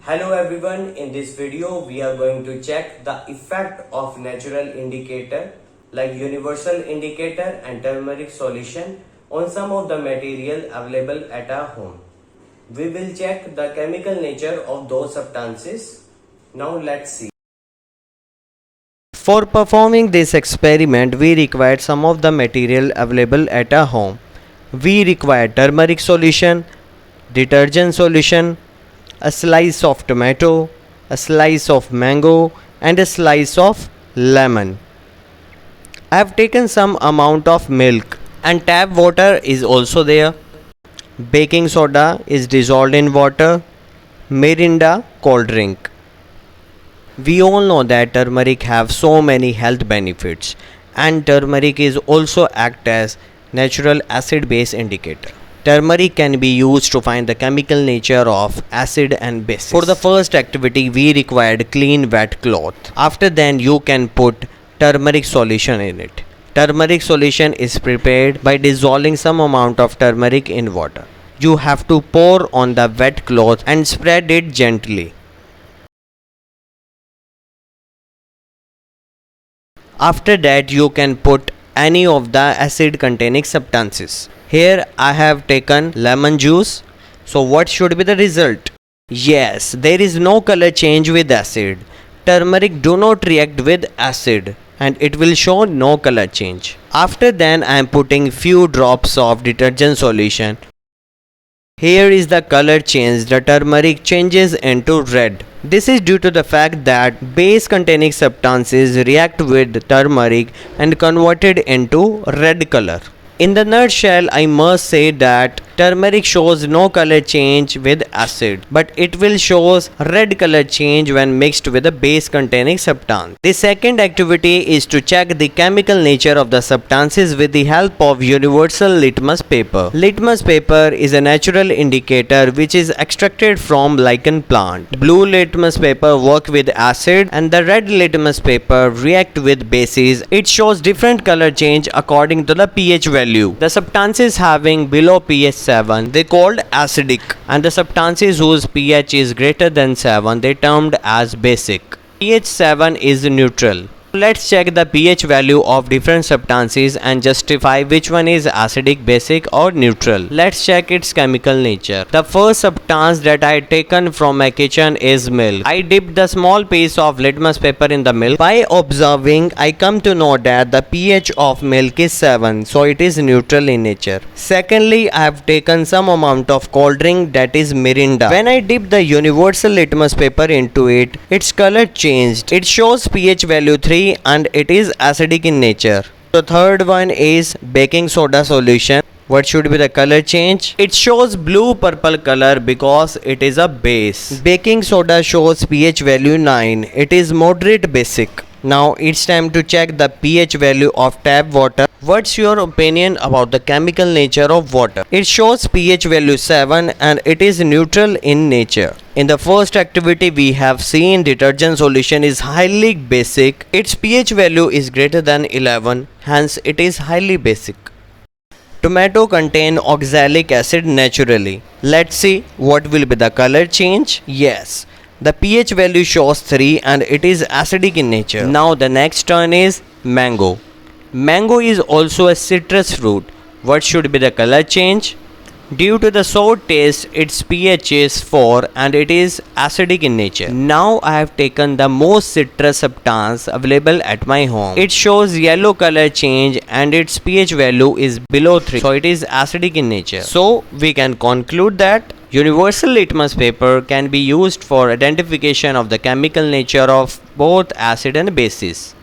Hello everyone, in this video we are going to check the effect of natural indicator like universal indicator and turmeric solution on some of the material available at our home. We will check the chemical nature of those substances. Now let's see. For performing this experiment, we required some of the material available at our home. We required turmeric solution, detergent solution, a slice of tomato, a slice of mango, and a slice of lemon. I have taken some amount of milk, and tap water is also there. Baking soda is dissolved in water. Mirinda cold drink. We all know that turmeric have so many health benefits, and turmeric is also act as natural acid base indicator. Turmeric can be used to find the chemical nature of acid and bases. For the first activity, we required clean wet cloth. After then, you can put turmeric solution in it. Turmeric solution is prepared by dissolving some amount of turmeric in water. You have to pour on the wet cloth and spread it gently. After that, you can put any of the acid containing substances. Here I have taken lemon juice. So what should be the result? Yes, there is no color change with acid. Turmeric do not react with acid and it will show no color change. After then I am putting few drops of detergent solution. Here is the color change. The turmeric changes into red. This is due to the fact that base containing substances react with turmeric and convert it into red color. In the nutshell, I must say that turmeric shows no color change with acid, but it will shows red color change when mixed with a base containing substance. The second activity is to check the chemical nature of the substances with the help of universal litmus paper. Litmus paper is a natural indicator which is extracted from lichen plant. Blue litmus paper work with acid and the red litmus paper react with bases. It shows different color change according to the pH value. The substances having below pH 7 they called acidic, and the substances whose pH is greater than 7 they termed as basic. pH 7 is neutral. Let's check the pH value of different substances and justify which one is acidic, basic or neutral. Let's check its chemical nature. The first substance that I taken from my kitchen is milk. I dipped the small piece of litmus paper in the milk. By observing, I come to know that the pH of milk is 7, so it is neutral in nature. Secondly, I have taken some amount of cold drink, that is Mirinda. When I dipped the universal litmus paper into it, its color changed. It shows pH value 3 and it is acidic in nature. The third one is baking soda solution. What should be the color change? It shows blue purple color because it is a base. Baking soda shows pH value 9. It is moderate basic. Now it's time to check the pH value of tap water. What's your opinion about the chemical nature of water? It shows pH value 7 and it is neutral in nature. In the first activity we have seen detergent solution is highly basic. Its pH value is greater than 11, hence it is highly basic. Tomato contain oxalic acid naturally. Let's see what will be the color change. Yes, the pH value shows 3 and it is acidic in nature. Now the next turn is mango. Mango is also a citrus fruit. What should be the color change? Due to the sour taste, its pH is 4 and it is acidic in nature. Now I have taken the most citrus substance available at my home. It shows yellow color change and its pH value is below 3, so it is acidic in nature. So we can conclude that universal litmus paper can be used for identification of the chemical nature of both acid and bases.